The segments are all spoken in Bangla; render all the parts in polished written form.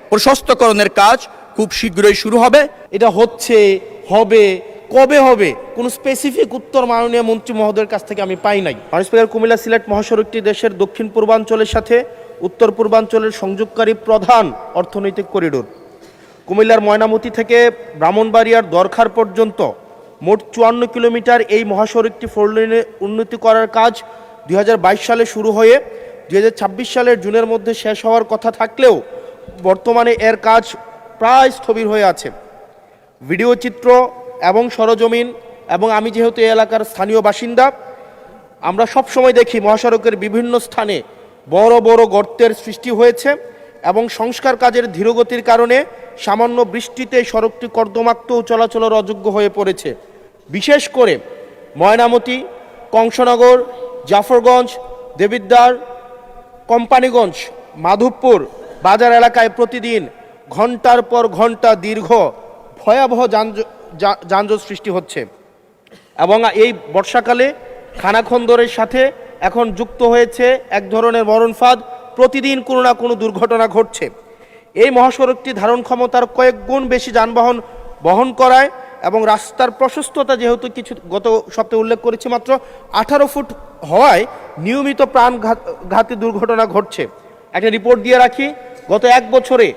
প্রশস্তকরণের কাজ খুব শীঘ্রই শুরু হবে। এটা হচ্ছে, হবে, কবে হবে কোনো স্পেসিফিক উত্তর মাননীয় মন্ত্রী মহোদয়ের কাছ থেকে আমি পাই নাই। মাননীয় স্পিকার, কুমিল্লা সিলেট মহাসড়কটি দেশের দক্ষিণ পূর্বাঞ্চলের সাথে উত্তর পূর্বাঞ্চলের সংযোগকারী প্রধান অর্থনৈতিক করিডোর। কুমিল্লার ময়নামতি থেকে ব্রাহ্মণবাড়িয়ার দরখার পর্যন্ত মোট 54 কিলোমিটার এই মহাসড়কটি 4 লেনে উন্নতি করার কাজ 2022 সালে শুরু হয়ে 2026 সালের জুনের মধ্যে শেষ হওয়ার কথা থাকলেও বর্তমানে এর কাজ প্রায় স্থবির হয়ে আছে। ভিডিও চিত্র এবং সরজমিন এবং আমি যেহেতু এই এলাকার স্থানীয় বাসিন্দা, আমরা সব সময় দেখি মহাসড়কের বিভিন্ন স্থানে বড় বড় গর্তের সৃষ্টি হয়েছে এবং সংস্কার কাজের ধীরগতির কারণে সামান্য বৃষ্টিতে সড়কটি কর্দমাক্ত ও চলাচলের অযোগ্য হয়ে পড়েছে। বিশেষ করে ময়নামতি, কংসনগর, জাফরগঞ্জ, দেবিদ্বার, কোম্পানিগঞ্জ, মাধবপুর বাজার এলাকায় প্রতিদিন ঘন্টার পর ঘন্টা দীর্ঘ ভয়াবহ যানজট সৃষ্টি হচ্ছে এবং এই বর্ষাকালে খানাখন্দরের সাথে এখন যুক্ত হয়েছে এক ধরনের মরণ ফাঁদ। প্রতিদিন কোনো না কোনো দুর্ঘটনা ঘটছে। এই মহাসড়কটি ধারণ ক্ষমতার কয়েক গুণ বেশি যানবাহন বহন করায় এবং রাস্তার প্রশস্ততা যেহেতু কিছু গত সপ্তাহে উল্লেখ করেছি মাত্র 18 ফুট হওয়ায় নিয়মিত প্রাণঘাতী দুর্ঘটনা ঘটছে। একটা রিপোর্ট দিয়ে রাখি, গত এক বছরে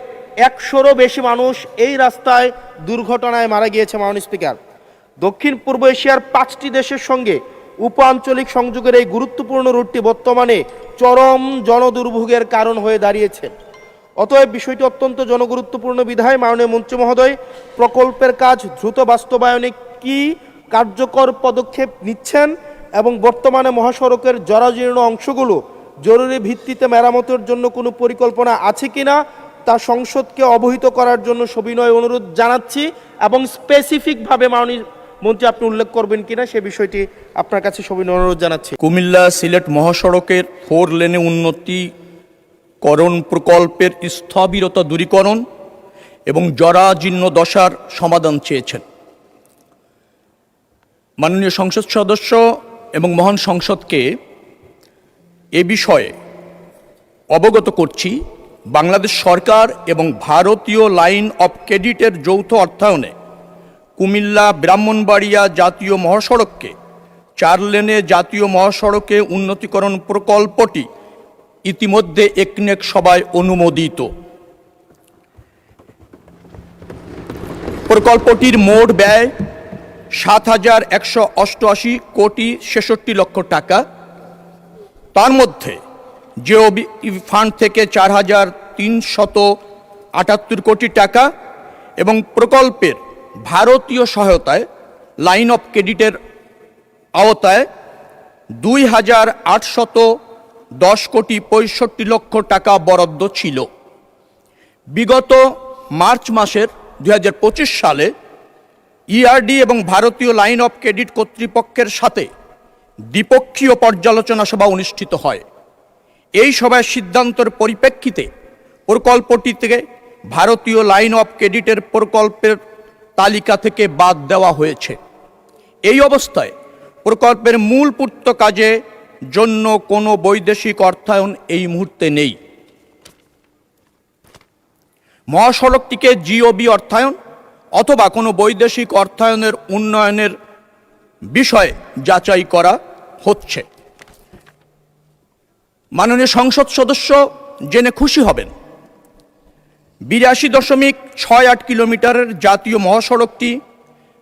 100রও বেশি মানুষ এই রাস্তায় দুর্ঘটনায় মারা গিয়েছে। মাননীয় স্পিকার, দক্ষিণ পূর্ব এশিয়ার 5টি দেশের সঙ্গে উপ আঞ্চলিক সংযোগের এই গুরুত্বপূর্ণ রুটটি বর্তমানে চরম জনদুর্ভোগের কারণ হয়ে দাঁড়িয়েছে। অতএব বিষয়টি অত্যন্ত জনগুরুত্বপূর্ণ বিধায় মাননীয় মন্ত্রী মহোদয় প্রকল্পের কাজ দ্রুত বাস্তবায়নে কি কার্যকর পদক্ষেপ নিচ্ছেন এবং বর্তমানে মহাসড়কের জরাজীর্ণ অংশগুলো জরুরি ভিত্তিতে মেরামতের জন্য কোনো পরিকল্পনা আছে কিনা তা সংসদকে অবহিত করার জন্য সবিনয় অনুরোধ জানাচ্ছি এবং স্পেসিফিকভাবে মাননীয় মন্ত্রী আপনি উল্লেখ করবেন কিনা সে বিষয়টি আপনার কাছে সবিনয় অনুরোধ জানাচ্ছি। কুমিল্লা সিলেট মহাসড়কের 4 লেনে উন্নতিকরণ প্রকল্পের স্থবিরতা দূরীকরণ এবং জরাজীর্ণ দশার সমাধান চেয়েছেন। মাননীয় সংসদ সদস্য এবং মহান সংসদকে এ বিষয়ে অবগত করছি। বাংলাদেশ সরকার এবং ভারতীয় লাইন অফ ক্রেডিটের যৌথ অর্থায়নে কুমিল্লা ব্রাহ্মণবাড়িয়া জাতীয় মহাসড়ককে 4 লেনে জাতীয় মহাসড়কে উন্নতিকরণ প্রকল্পটি ইতিমধ্যে একনেক সভায় অনুমোদিত। প্রকল্পটির মোট ব্যয় 7,188 কোটি 66 লক্ষ টাকা। তার মধ্যে জিওবি ফান্ড থেকে 4,378 কোটি টাকা এবং প্রকল্পের ভারতীয় সহায়তায় লাইন অফ ক্রেডিটের আওতায় 2,810 কোটি 65 লক্ষ টাকা বরাদ্দ ছিল। বিগত মার্চ মাসের 2025 সালে ইআরডি এবং ভারতীয় লাইন অফ ক্রেডিট কর্তৃপক্ষের সাথে দ্বিপক্ষীয় পর্যালোচনা সভা অনুষ্ঠিত হয়। এই সভায় সিদ্ধান্তের পরিপ্রেক্ষিতে প্রকল্পটি থেকে ভারতীয় লাইন অফ ক্রেডিটের প্রকল্পের তালিকা থেকে বাদ দেওয়া হয়েছে। এই অবস্থায় প্রকল্পের মূল পূর্ত কাজে জন্য কোনো বৈদেশিক অর্থায়ন এই মুহূর্তে নেই। মহাসড়কটিকে জিওবি অর্থায়ন অথবা কোনো বৈদেশিক অর্থায়নের উন্নয়নের বিষয়ে যাচাই করা হচ্ছে। মাননীয় সংসদ সদস্য জেনে খুশি হবেন 82.68 কিলোমিটারের জাতীয় মহাসড়কটি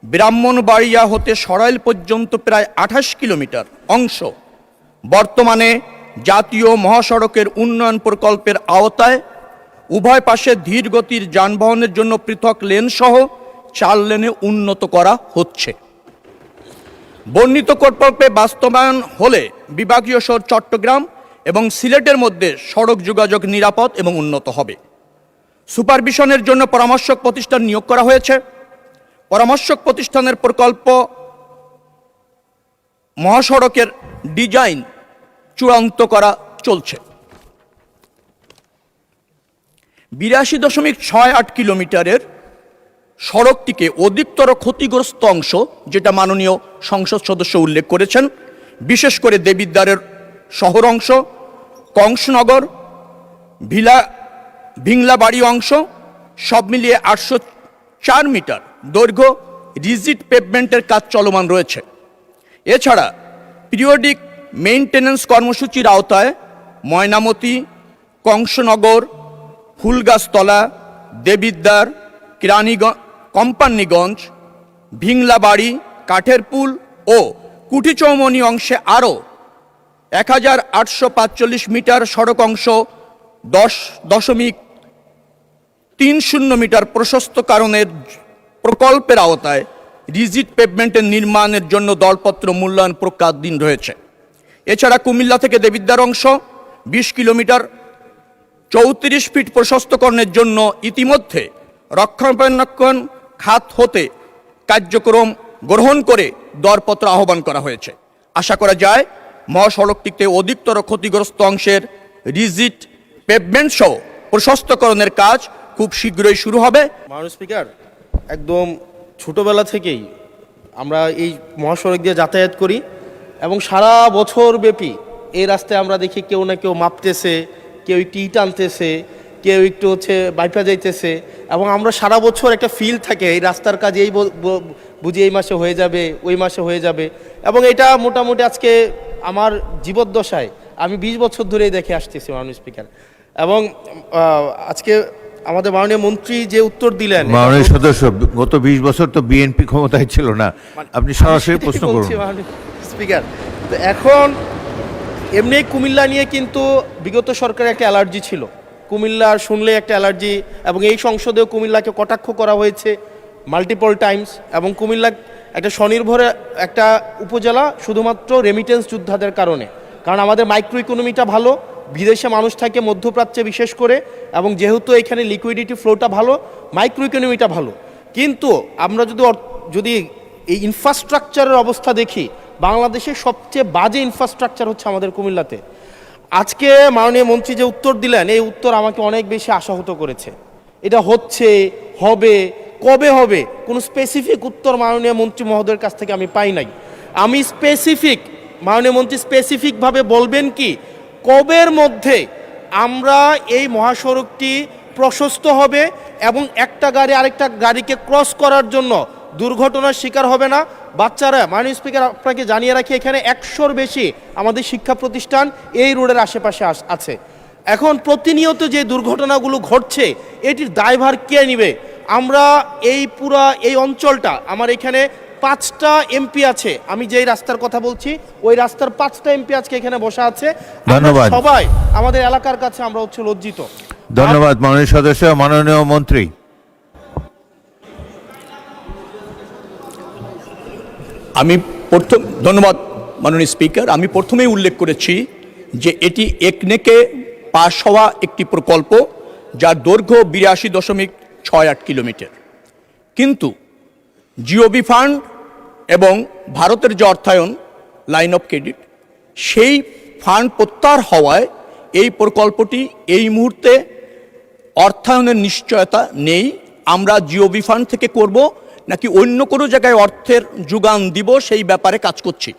ব্রাহ্মণবাড়িয়া হতে সরাইল পর্যন্ত প্রায় 28 কিলোমিটার অংশ বর্তমানে জাতীয় মহাসড়কের উন্নয়ন প্রকল্পের আওতায় উভয় পাশে ধীর গতির যানবাহনের জন্য পৃথক লেন সহ 4 লেনে উন্নত করা হচ্ছে। বর্ণিত প্রকল্পে বাস্তবায়ন হলে বিভাগীয় শহর চট্টগ্রাম এবং সিলেটের মধ্যে সড়ক যোগাযোগ নিরাপদ এবং উন্নত হবে। সুপারভিশনের জন্য পরামর্শক প্রতিষ্ঠান নিয়োগ করা হয়েছে। পরামর্শক প্রতিষ্ঠানের প্রকল্প মহাসড়কের ডিজাইন চূড়ান্ত করা চলছে। 82.68 কিলোমিটারের সড়কটিকে অধিকতর ক্ষতিগ্রস্ত অংশ, যেটা মাননীয় সংসদ সদস্য উল্লেখ করেছেন, বিশেষ করে দেবিদ্বারের শহর অংশ, কংসনগর, ভিংলাবাড়ি অংশ সব মিলিয়ে 804 মিটার দৈর্ঘ্য রিজিড পেভমেন্টের কাজ চলমান রয়েছে। এছাড়া পিরিয়ডিক মেইনটেনেন্স কর্মসূচির আওতায় ময়নামতি, কংসনগর, ফুলগাছতলা, দেবিদ্বার, কোম্পানিগঞ্জ, ভিংলাবাড়ি, কাঠেরপুল ও কুঠিচৌমনি অংশে আরও 1845 মিটার সড়ক অংশ 10.30 মিটার প্রশস্তকরণের প্রকল্পের আওতায় রিজিড পেভমেন্টের নির্মাণের জন্য দরপত্র মূল্যায়ন প্রক্রিয়াধীন রয়েছে। এছাড়া কুমিল্লা থেকে দেবিদ্বার অংশ 20 কিলোমিটার 34 ফিট প্রশস্তকরণের জন্য ইতিমধ্যে রক্ষণাবেক্ষণ খাত হতে কার্যক্রম গ্রহণ করে দরপত্র আহ্বান করা হয়েছে। আশা করা যায় মহাসড়কটিতে অধিকতর ক্ষতিগ্রস্ত অংশের রিজিড পেভমেন্ট সহ প্রশস্তকরণের কাজ খুব শীঘ্রই শুরু হবে। মাননীয় স্পিকার, একদম ছোটবেলা থেকেই আমরা এই মহাসড়ক দিয়ে যাতায়াত করি এবং সারা বছর ব্যাপী এই রাস্তায় আমরা দেখি কেউ না কেউ মাপতেছে, কেউ একটু ইট আনতেছে, কেউ একটু বাইপা যাইতেছে এবং আমরা সারা বছর একটা ফিল থাকে এই রাস্তার কাজ এই বুঝি এই মাসে হয়ে যাবে, ওই মাসে হয়ে যাবে। এবং এটা মোটামুটি আজকে আমার জীবদ্দশায় আমি 20 বছর ধরেই দেখে আসতেছি মাননীয় স্পিকার। এবং আজকে আমাদের মাননীয় মন্ত্রী যে উত্তর দিলেন, মাননীয় সদস্য, গত 20 বছর তো বিএনপি ক্ষমতায় ছিল না, আপনি সরাসরি প্রশ্ন করুন। স্পিকার, তো এখন এমনি কুমিল্লা নিয়ে কিন্তু বিগত সরকারের একটা অ্যালার্জি ছিল, কুমিল্লা শুনলে একটা অ্যালার্জি, এবং এই সংসদেও কুমিল্লাকে কটাক্ষ করা হয়েছে মাল্টিপল টাইমস। এবং কুমিল্লা একটা স্বনির্ভর একটা উপজেলা শুধুমাত্র রেমিটেন্স যোদ্ধাদের কারণে, কারণ আমাদের মাইক্রো ইকোনমিটা ভালো, বিদেশে মানুষ থাকে মধ্যপ্রাচ্যে বিশেষ করে, এবং যেহেতু এখানে লিকুইডিটি ফ্লোটা ভালো, মাইক্রো ইকোনমিটা ভালো। কিন্তু আমরা যদি এই ইনফ্রাস্ট্রাকচারের অবস্থা দেখি, বাংলাদেশের সবচেয়ে বাজে ইনফ্রাস্ট্রাকচার হচ্ছে আমাদের কুমিল্লাতে। আজকে মাননীয় মন্ত্রী যে উত্তর দিলেন, এই উত্তর আমাকে অনেক বেশি আশাহত করেছে। এটা হচ্ছে, হবে, কবে হবে, কোনো স্পেসিফিক উত্তর মাননীয় মন্ত্রী মহোদয়ের কাছ থেকে আমি পাই নাই। আমি মাননীয় মন্ত্রী স্পেসিফিকভাবে বলবেন কি কবের মধ্যে আমরা এই মহাসড়কটি প্রশস্ত হবে এবং একটা গাড়ি আরেকটা গাড়িকে ক্রস করার জন্য দুর্ঘটনার শিকার হবে না। বাচ্চারা, মাননীয় স্পিকার আপনাকে জানিয়ে রাখি, এখানে 100-র বেশি আমাদের শিক্ষা প্রতিষ্ঠান এই রোডের আশেপাশে আছে। এখন প্রতিনিয়ত যে দুর্ঘটনাগুলো ঘটছে, এটির দায়ভার কে নেবে? আমরা এই অঞ্চলটা, আমার এখানে 5টা এমপি আছে, আমি যেই রাস্তার কথা বলছি ওই রাস্তার 5টা এমপি আজকে এখানে বসা আছে। ধন্যবাদ। সবাই আমাদের এলাকার কাছে আমরা লজ্জিত। ধন্যবাদ মাননীয় সদস্য। মাননীয় মন্ত্রী। ধন্যবাদ মাননীয় স্পিকার। আমি প্রথমেই উল্লেখ করেছি যে এটি একনেকে পাশ হওয়া একটি প্রকল্প, যার দৈর্ঘ্য 82.68 কিলোমিটার। কিন্তু জিওবি ফান্ড এবং ভারতের যে অর্থায়ন লাইন অফ ক্রেডিট, সেই ফান্ড প্রত্যাহার হওয়ায় এই প্রকল্পটি এই মুহূর্তে অর্থায়নের নিশ্চয়তা নেই। আমরা জিওবি ফান্ড থেকে করব নাকি অন্য কোনো জায়গায় অর্থের যোগান দিব, সেই ব্যাপারে কাজ করছি।